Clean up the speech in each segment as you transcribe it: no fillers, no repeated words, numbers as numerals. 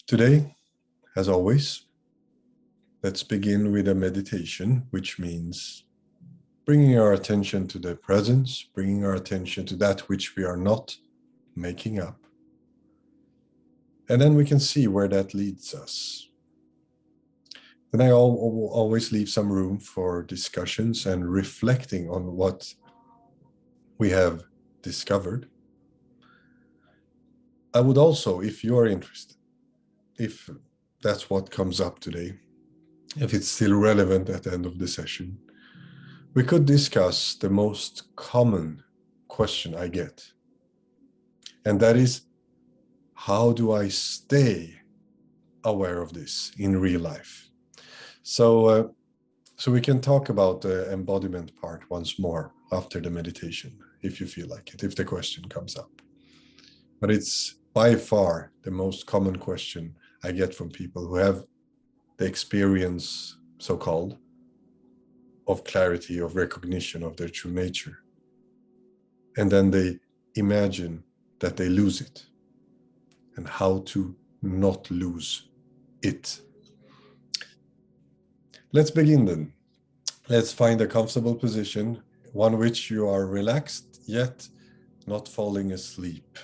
Today, as always, let's begin with a meditation, which means bringing our attention to the presence, bringing our attention to that which we are not making up. And then we can see where that leads us. Then I always leave some room for discussions and reflecting on what we have discovered. I would also, if you are interested, if that's what comes up today, if it's still relevant at the end of the session, we could discuss the most common question I get. And that is, how do I stay aware of this in real life? So we can talk about the embodiment part once more after the meditation, if you feel like it, if the question comes up. But it's by far the most common question I get from people who have the experience, so-called, of clarity, of recognition of their true nature. And then they imagine that they lose it, and how to not lose it. Let's begin then. Let's find a comfortable position, one which you are relaxed, yet not falling asleep.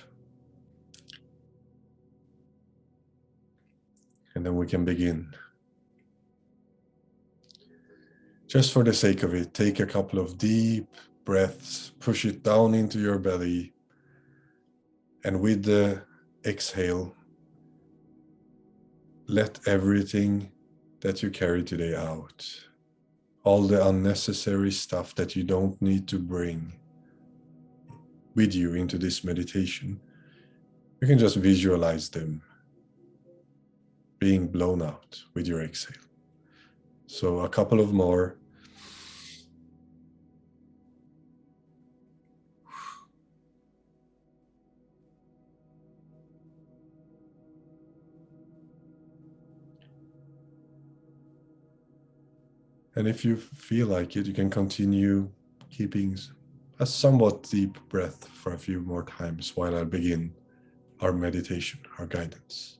And then we can begin. Just for the sake of it, take a couple of deep breaths, push it down into your belly, and with the exhale, let everything that you carry today out. All the unnecessary stuff that you don't need to bring with you into this meditation. You can just visualize them being blown out with your exhale. So a couple of more. And if you feel like it, you can continue keeping a somewhat deep breath for a few more times while I begin our meditation, our guidance.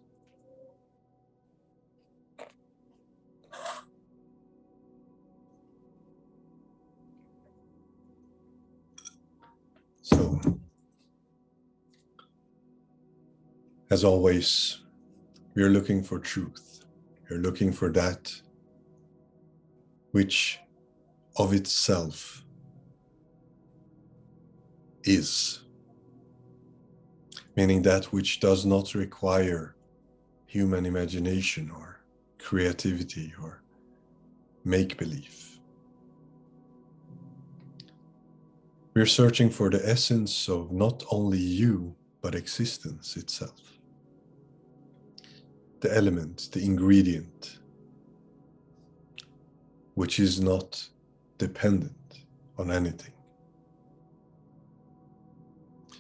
So, as always, we are looking for truth. We're looking for that which of itself is, meaning that which does not require human imagination or creativity or make-believe. We're searching for the essence of not only you, but existence itself. The element, the ingredient, which is not dependent on anything.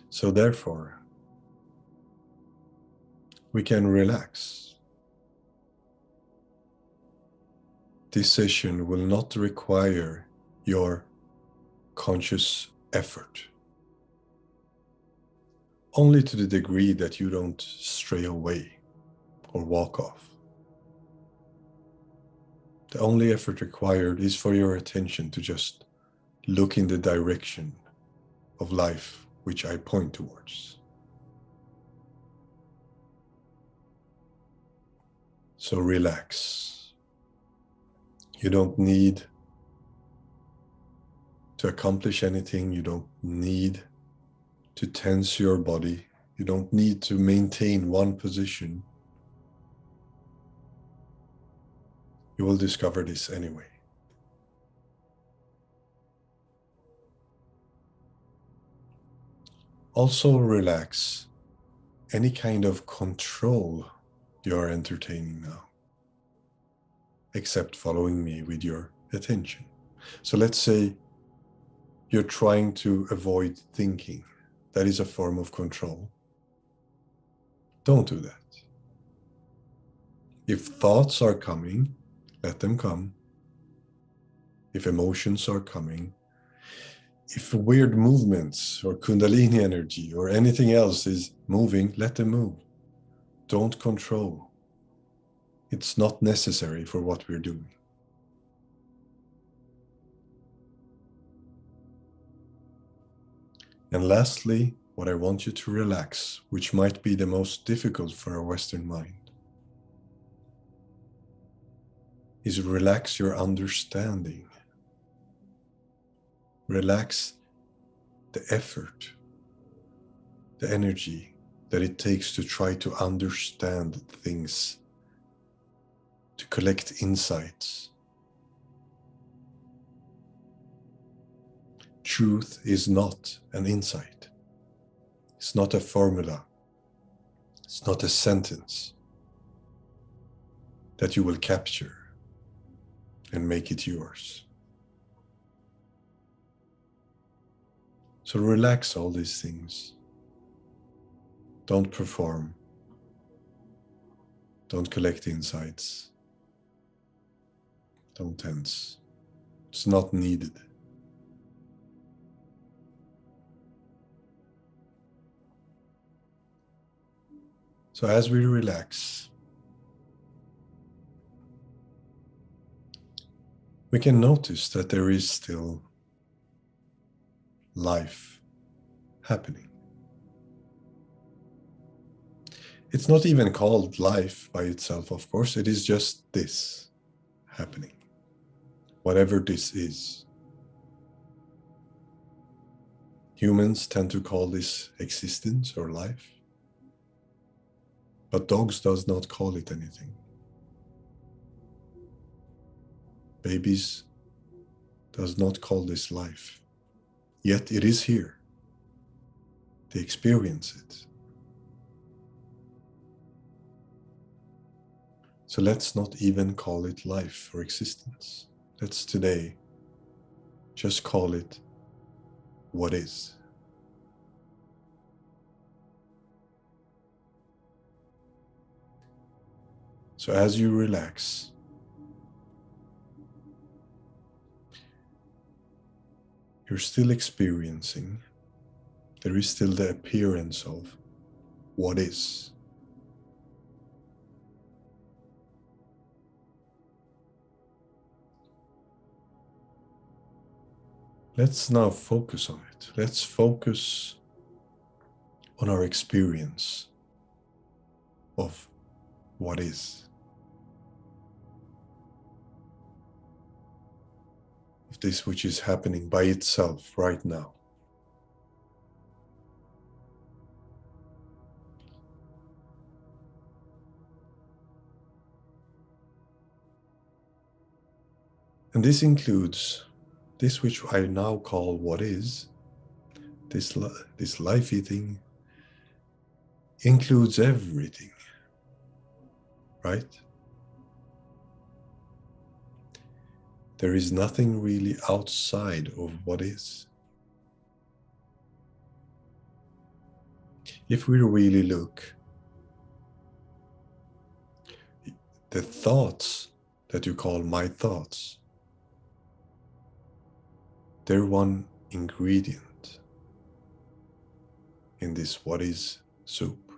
So therefore, we can relax. This session will not require your conscious effort, only to the degree that you don't stray away or walk off. The only effort required is for your attention to just look in the direction of life which I point towards. So relax. You don't need to accomplish anything. You don't need to tense your body. You don't need to maintain one position. You will discover this anyway. Also relax any kind of control you are entertaining now, except following me with your attention. So let's say you're trying to avoid thinking. That is a form of control. Don't do that. If thoughts are coming, let them come. If emotions are coming, if weird movements or Kundalini energy or anything else is moving, let them move. Don't control. It's not necessary for what we're doing. And lastly, what I want you to relax, which might be the most difficult for a Western mind, is relax your understanding. Relax the effort, the energy that it takes to try to understand things, to collect insights. Truth is not an insight. It's not a formula. It's not a sentence that you will capture and make it yours. So relax all these things. Don't perform. Don't collect insights. Don't tense. It's not needed. So as we relax, we can notice that there is still life happening. It's not even called life by itself, of course. It is just this happening, whatever this is. Humans tend to call this existence or life, but dogs does not call it anything. Babies does not call this life, yet it is here. They experience it. So let's not even call it life or existence. Let's today just call it what is. So as you relax, you're still experiencing, there is still the appearance of what is. Let's now focus on it. Let's focus on our experience of what is. Of this which is happening by itself right now. And this includes this which I now call what is, this life eating, includes everything, right? There is nothing really outside of what is. If we really look, the thoughts that you call my thoughts, they're one ingredient in this what is soup.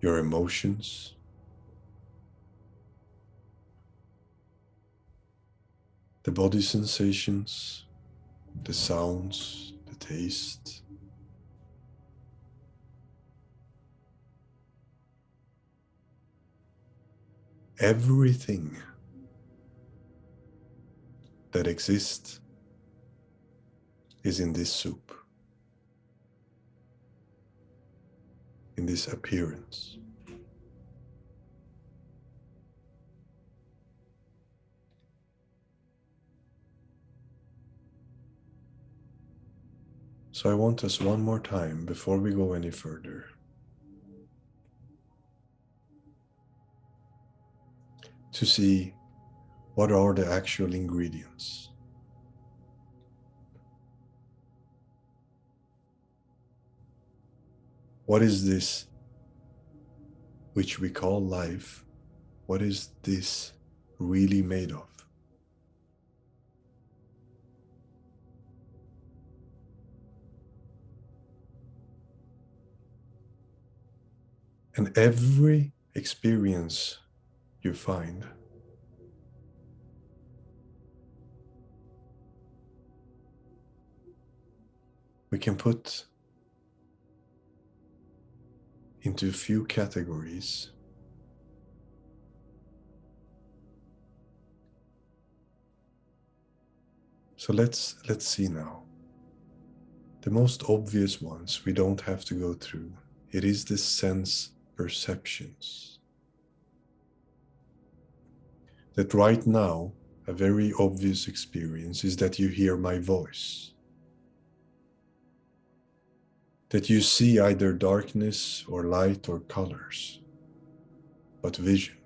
Your emotions, the body sensations, the sounds, the taste, everything that exists is in this soup, in this appearance. So I want us one more time, before we go any further, to see what are the actual ingredients. What is this which we call life? What is this really made of? And every experience you find we can put into a few categories. So let's see now. The most obvious ones we don't have to go through. It is the sense perceptions. That right now, a very obvious experience is that you hear my voice. That you see either darkness or light or colors, but vision.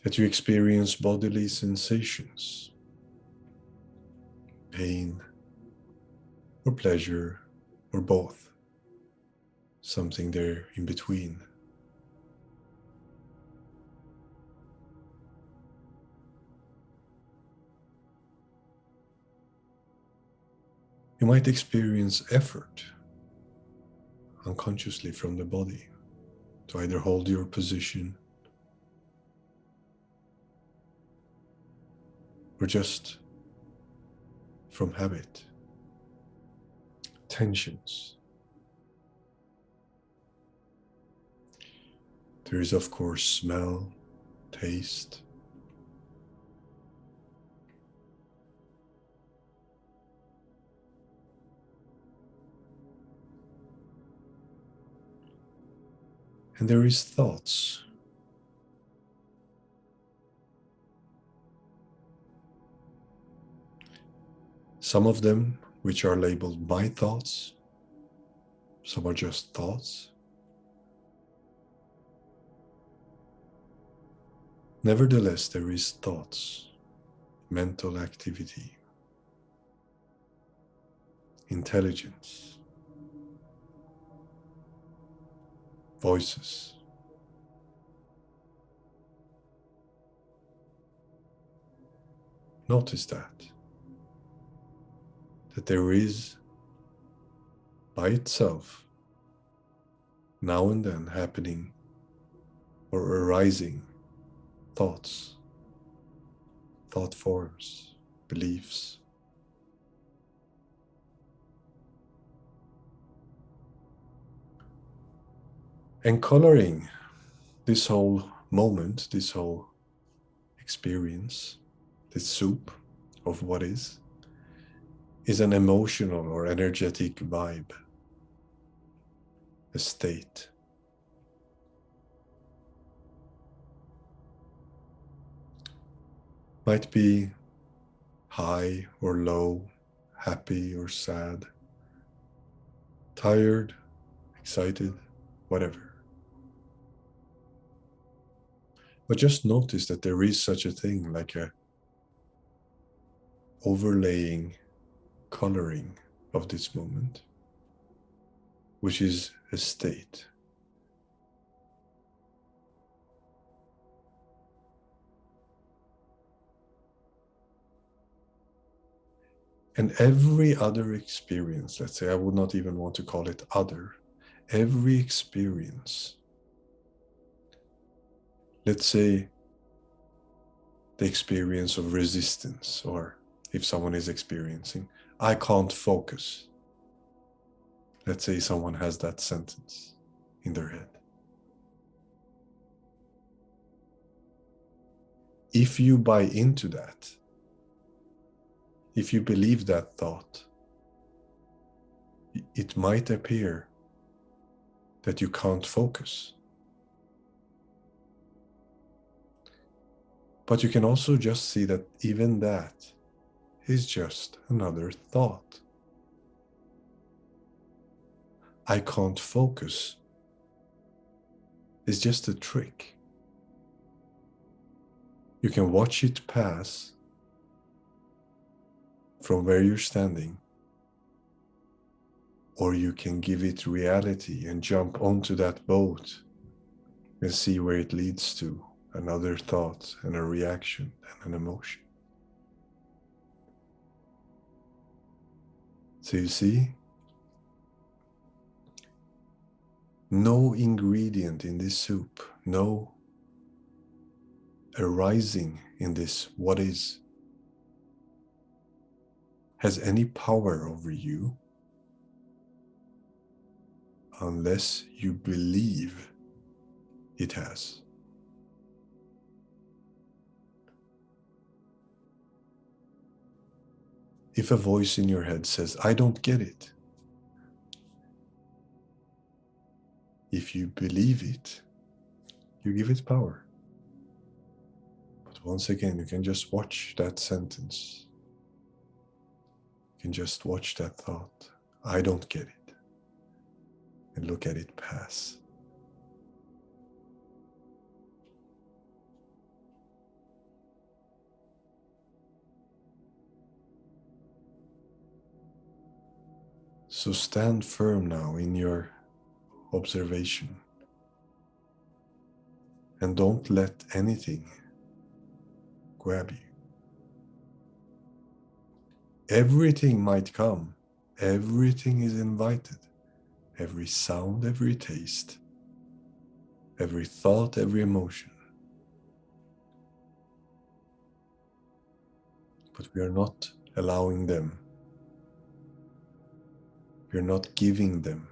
That you experience bodily sensations, pain or pleasure or both, something there in between. You might experience effort unconsciously from the body to either hold your position or just from habit. Tensions. There is, of course, smell, taste. And there is thoughts. Some of them which are labeled my thoughts, some are just thoughts. Nevertheless, there is thoughts, mental activity, intelligence, voices. Notice that there is by itself now and then happening or arising thoughts, thought forms, beliefs. And coloring this whole moment, this whole experience, this soup of what is an emotional or energetic vibe, a state. Might be high or low, happy or sad, tired, excited, whatever. But just notice that there is such a thing like a overlaying coloring of this moment, which is a state. And every other experience, let's say, I would not even want to call it other, every experience, let's say the experience of resistance, or if someone is experiencing, I can't focus. Let's say someone has that sentence in their head. If you buy into that, if you believe that thought, it might appear that you can't focus. But you can also just see that even that is just another thought. I can't focus is just a trick. You can watch it pass from where you're standing, or you can give it reality and jump onto that boat and see where it leads to, another thought and a reaction and an emotion. So you see, No ingredient in this soup, no arising in this what is, has any power over you unless you believe it has. If a voice in your head says, I don't get it, if you believe it, you give it power. But once again, you can just watch that sentence. You can just watch that thought, I don't get it, and look at it pass. So stand firm now in your observation and don't let anything grab you. Everything might come, everything is invited, every sound, every taste, every thought, every emotion. But we are not allowing them. We are not giving them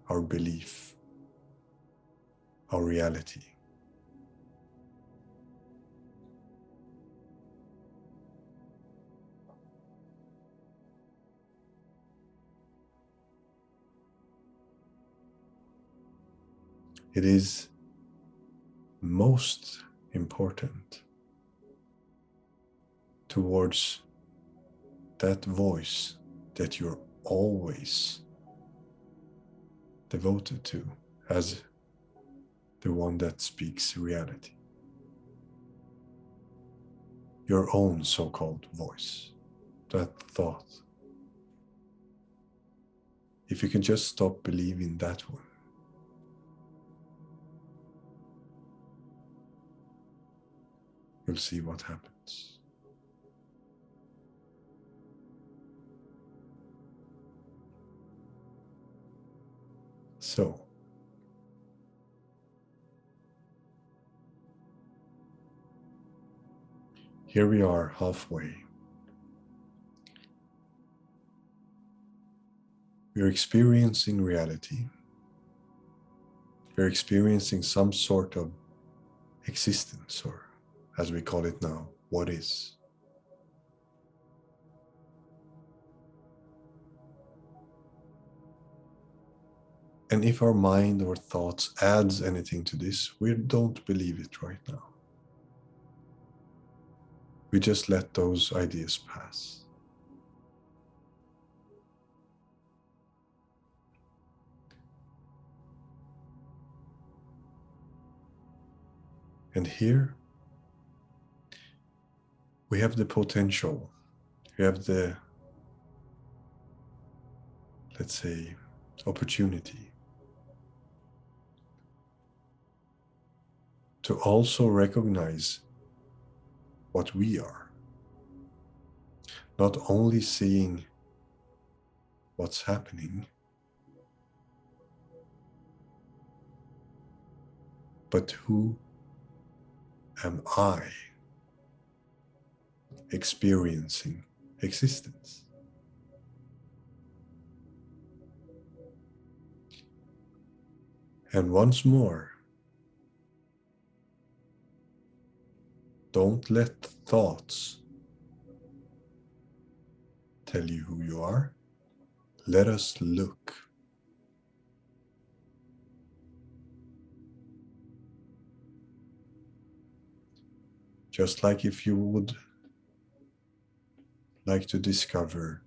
our belief, our reality. It is most important towards that voice that you're always devoted to as the one that speaks reality. Your own so-called voice, that thought. If you can just stop believing that one, you'll see what happens. So, here we are halfway. We're experiencing reality. We're experiencing some sort of existence, or as we call it now, what is. And if our mind or thoughts adds anything to this, we don't believe it right now. We just let those ideas pass. And here, we have the potential, we have the, let's say, opportunity to also recognize what we are. Not only seeing what's happening, but who am I experiencing existence? And once more, don't let thoughts tell you who you are. Let us look. Just like if you would like to discover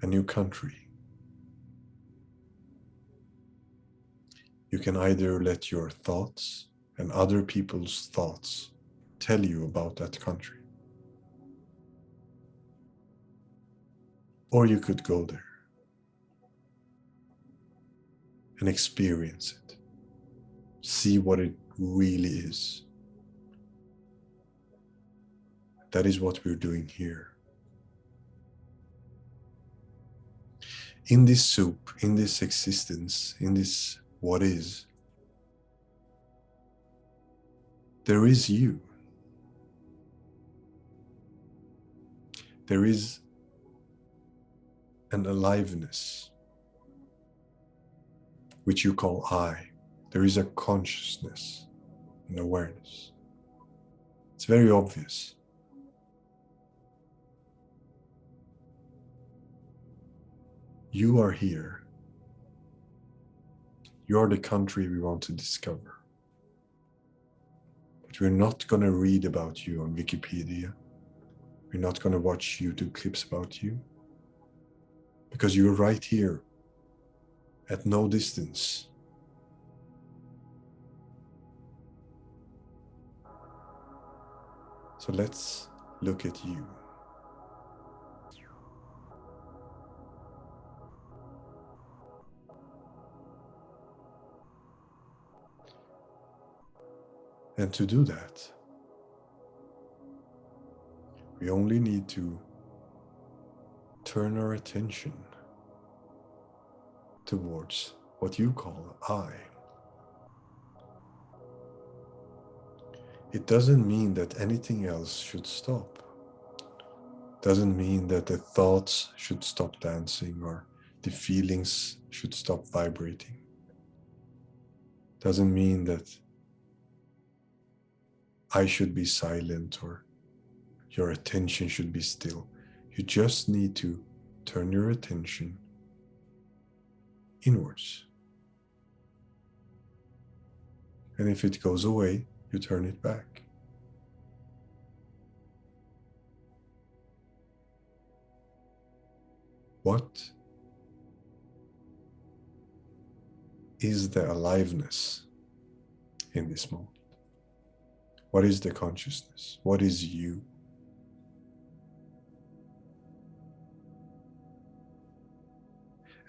a new country, you can either let your thoughts and other people's thoughts tell you about that country, or you could go there and experience it, see what it really is. That is what we're doing here. In this soup, in this existence, in this what is, there is you. There is an aliveness, which you call I. There is a consciousness and awareness. It's very obvious. You are here. You are the country we want to discover. But we're not going to read about you on Wikipedia. We're not going to watch YouTube clips about you. Because you're right here, at no distance. So let's look at you. And to do that, we only need to turn our attention towards what you call I. It doesn't mean that anything else should stop. It doesn't mean that the thoughts should stop dancing or the feelings should stop vibrating. It doesn't mean that I should be silent or your attention should be still. You just need to turn your attention inwards. And if it goes away, you turn it back. What is the aliveness in this moment? What is the consciousness? What is you?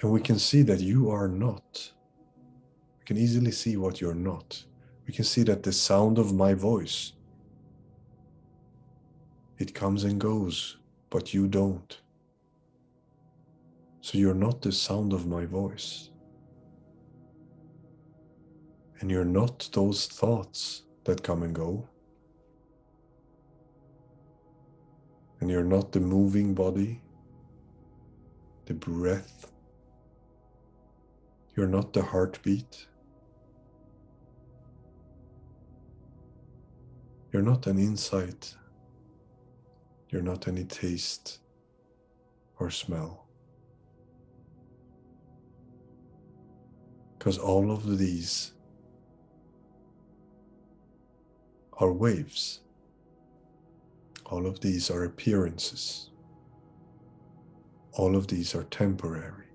And we can see that you are not. We can easily see what you're not. We can see that the sound of my voice, it comes and goes, but you don't. So you're not the sound of my voice. And you're not those thoughts that come and go. And you're not the moving body, the breath. You're not the heartbeat. You're not an insight. You're not any taste or smell. Because all of these are waves. All of these are appearances. All of these are temporary.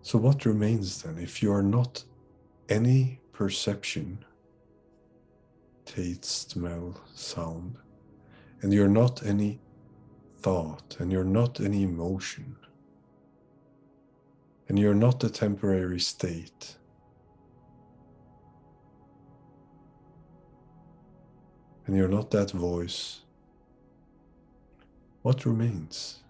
So what remains then if you are not any perception, taste, smell, sound, and you're not any thought, and you're not any emotion, and you're not a temporary state, and you're not that voice, what remains?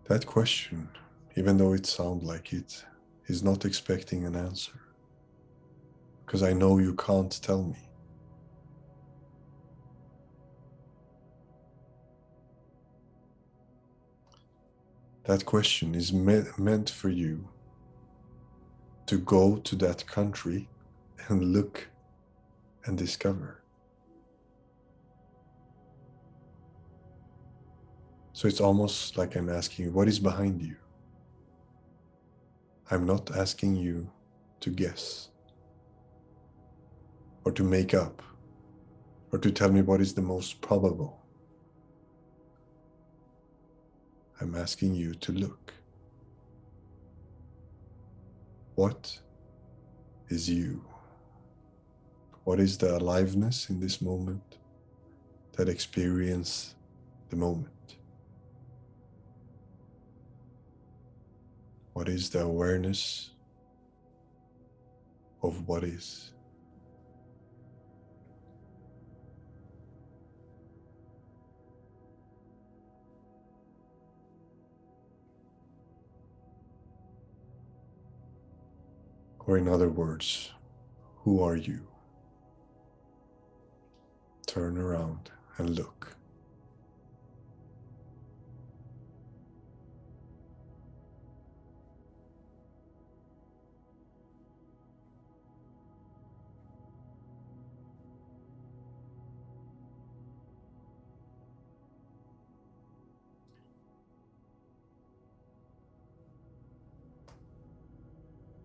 That question, even though it sounds like it, is not expecting an answer. Because I know you can't tell me. That question is meant for you to go to that country and look and discover. So it's almost like I'm asking you, what is behind you? I'm not asking you to guess or to make up or to tell me what is the most probable. I'm asking you to look. What is you? What is the aliveness in this moment that experience the moment? What is the awareness of what is? Or in other words, who are you? Turn around and look.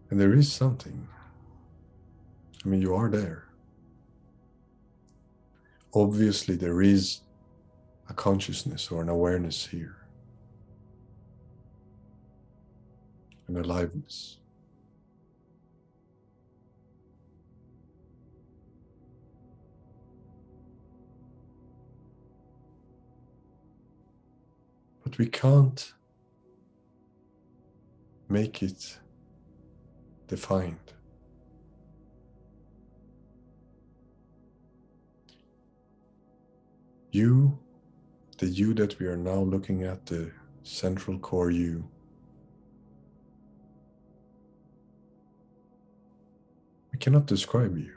And there is something. I mean, you are there. Obviously, there is a consciousness or an awareness here, an aliveness. But we can't make it defined. You, the you that we are now looking at, the central core you, we cannot describe you.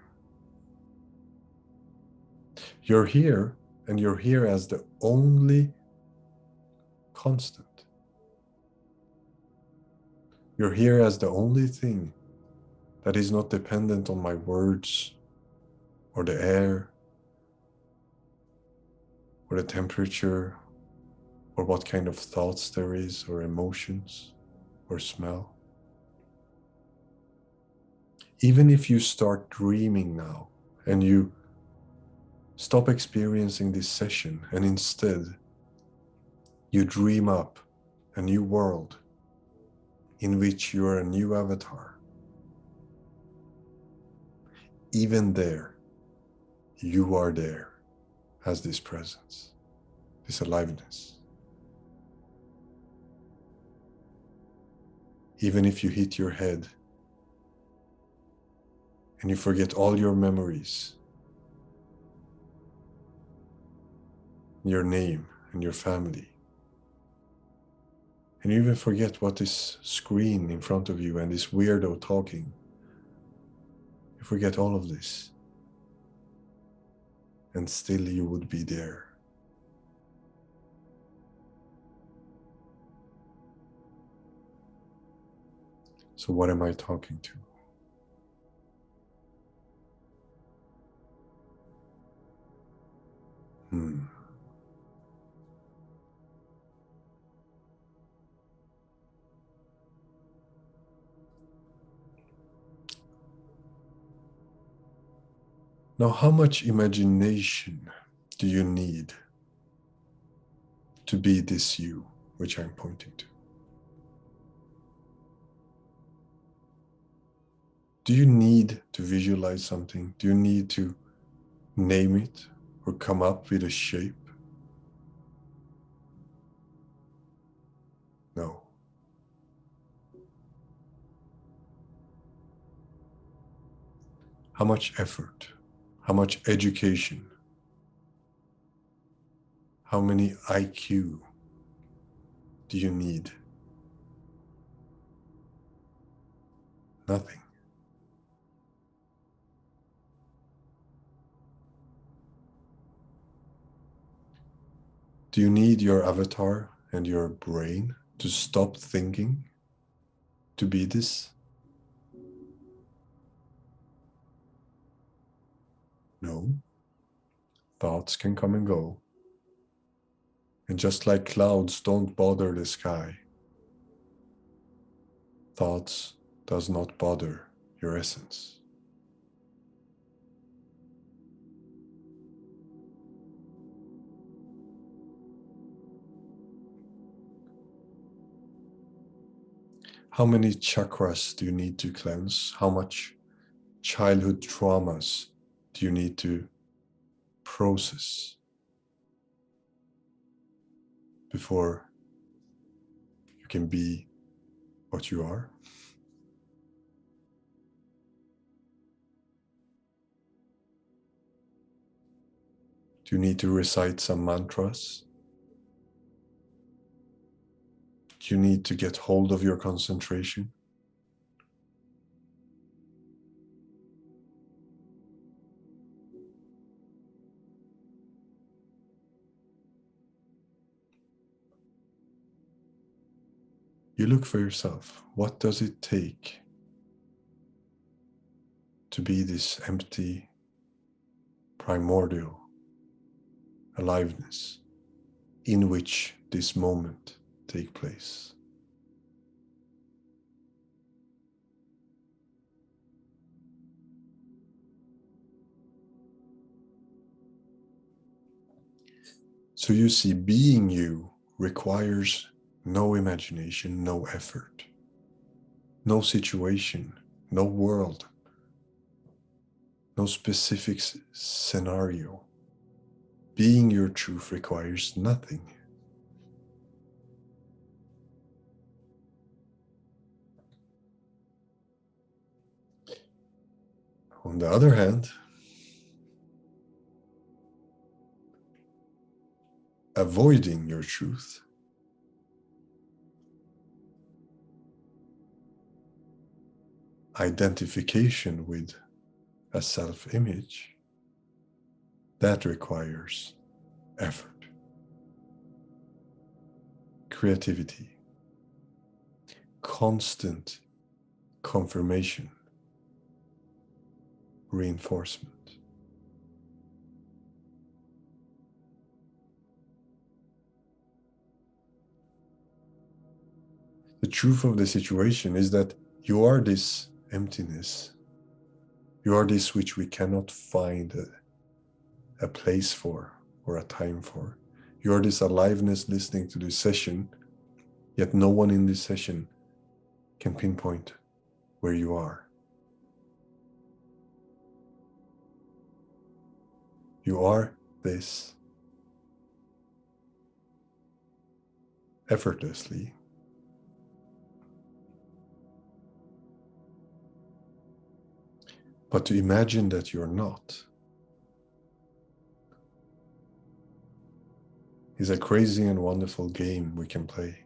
You're here, and you're here as the only constant. You're here as the only thing that is not dependent on my words or the air or the temperature or what kind of thoughts there is or emotions or smell. Even if you start dreaming now and you stop experiencing this session and instead you dream up a new world in which you are a new avatar, even there, you are there as this presence, this aliveness. Even if you hit your head and you forget all your memories, your name and your family, and you even forget what this screen in front of you and this weirdo talking, you forget all of this, and still you would be there. So what am I talking to? Now, how much imagination do you need to be this you, which I'm pointing to? Do you need to visualize something? Do you need to name it or come up with a shape? No. How much effort? How much education? How many IQ do you need? Nothing. Do you need your avatar and your brain to stop thinking to be this? No. Thoughts can come and go. And just like clouds don't bother the sky, thoughts does not bother your essence. How many chakras do you need to cleanse? How much childhood traumas do you need to process before you can be what you are? Do you need to recite some mantras? Do you need to get hold of your concentration? You look for yourself. What does it take to be this empty, primordial aliveness in which this moment takes place? So you see, being you requires no imagination, no effort, no situation, no world, no specific scenario. Being your truth requires nothing. On the other hand, avoiding your truth, identification with a self-image, that requires effort, creativity, constant confirmation, reinforcement. The truth of the situation is that you are this emptiness. You are this which we cannot find a place for or a time for. You are this aliveness listening to this session, yet no one in this session can pinpoint where you are. You are this effortlessly. But to imagine that you're not is a crazy and wonderful game we can play.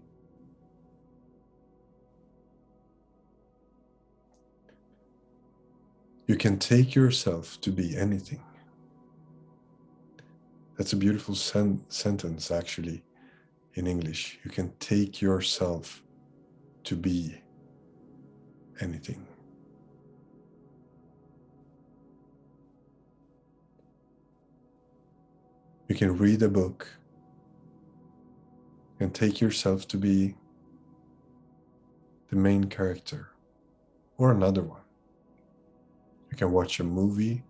You can take yourself to be anything. That's a beautiful sentence, actually, in English. You can take yourself to be anything. You can read a book and take yourself to be the main character or another one. You can watch a movie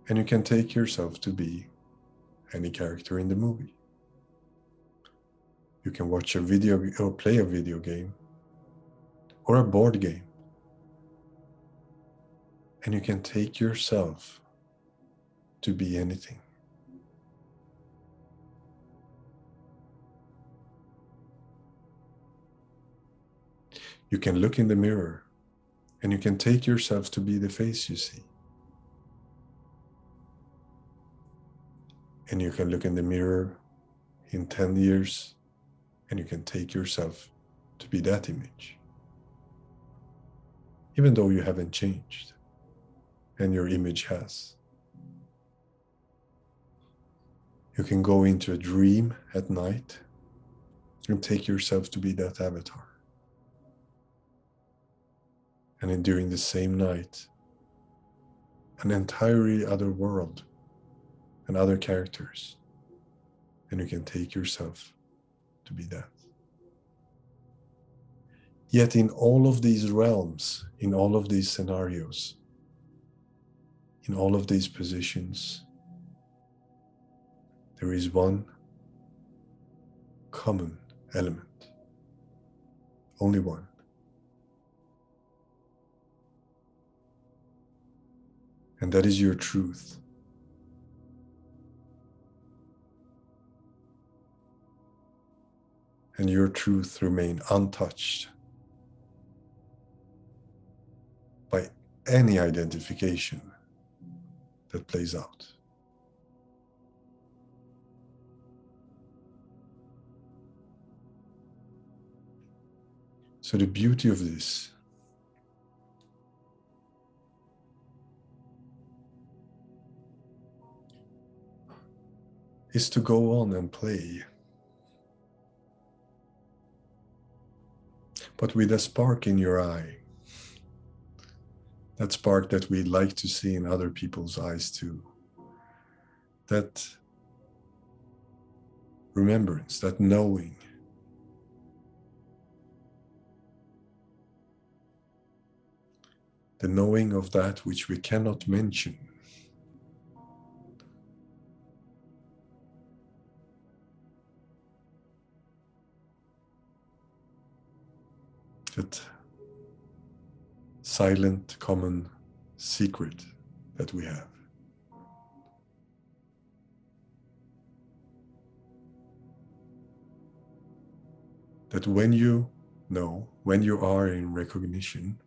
and you can take yourself to be any character in the movie. You can watch a video or play a video game or a board game, and you can take yourself to be anything. You can look in the mirror and you can take yourself to be the face you see. And you can look in the mirror in 10 years and you can take yourself to be that image. Even though you haven't changed and your image has. You can go into a dream at night and take yourself to be that avatar. And in during the same night, an entirely other world and other characters. And you can take yourself to be that. Yet in all of these realms, in all of these scenarios, in all of these positions, there is one common element. Only one. And that is your truth. and your truth remain untouched by any identification that plays out. So the beauty of this is to go on and play, but with a spark in your eye. That spark that we like to see in other people's eyes too. That remembrance, that knowing. The knowing of that which we cannot mention. That silent common secret that we have. That when you know, when you are in recognition,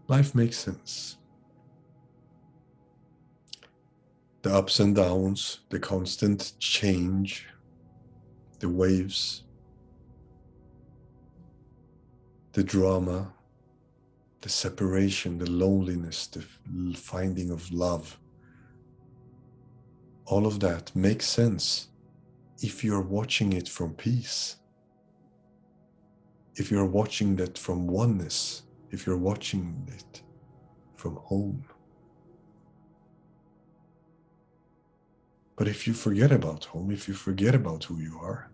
life makes sense. The ups and downs, the constant change, the waves, the drama, the separation, the loneliness, the finding of love. All of that makes sense if you're watching it from peace. If you're watching that from oneness, if you're watching it from home. But if you forget about home, if you forget about who you are,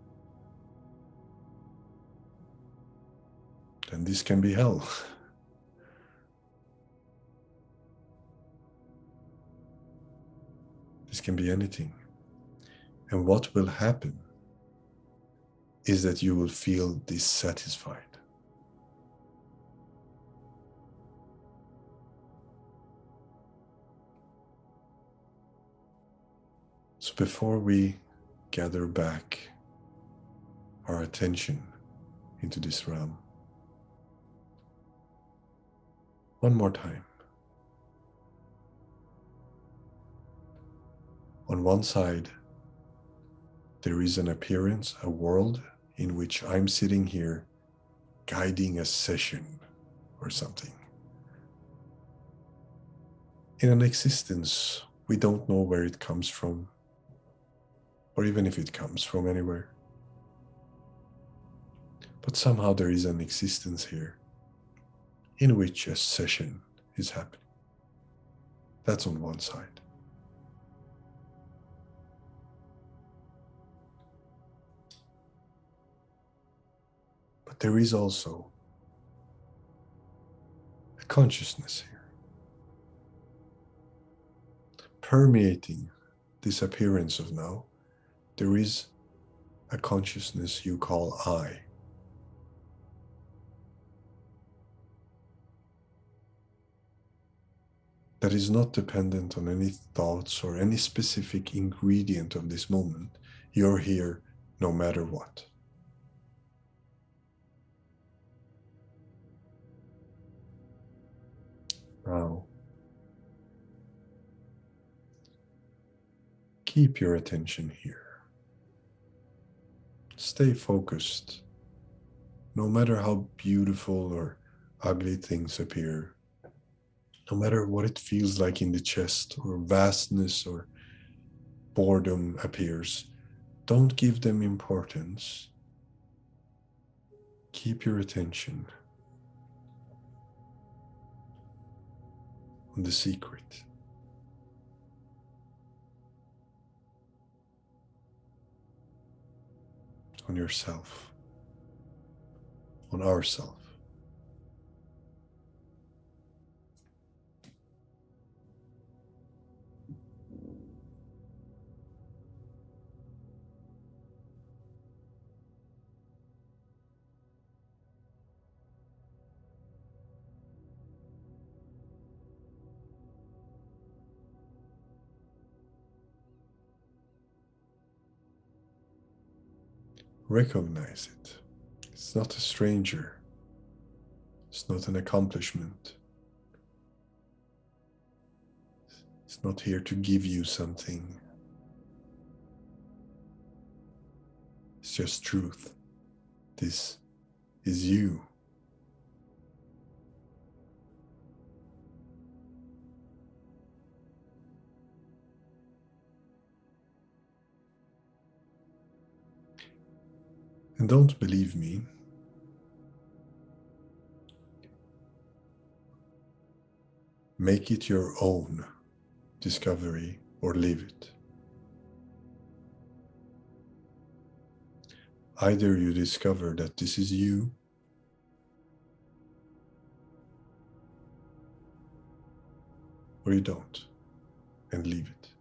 then this can be hell. This can be anything. And what will happen is that you will feel dissatisfied. So before we gather back our attention into this realm, one more time. On one side, there is an appearance, a world in which I'm sitting here guiding a session or something. In an existence, we don't know where it comes from, or even if it comes from anywhere. But somehow there is an existence here in which a session is happening. That's on one side. But there is also a consciousness here, permeating this appearance of now. There is a consciousness you call I. That is not dependent on any thoughts or any specific ingredient of this moment. You're here no matter what. Now, keep your attention here. Stay focused. No matter how beautiful or ugly things appear, no matter what it feels like in the chest or vastness or boredom appears, don't give them importance. Keep your attention on the secret. On yourself. On ourself. Recognize it. It's not a stranger. It's not an accomplishment. It's not here to give you something. It's just truth. This is you. And don't believe me. Make it your own discovery or leave it. Either you discover that this is you, or you don't, and leave it.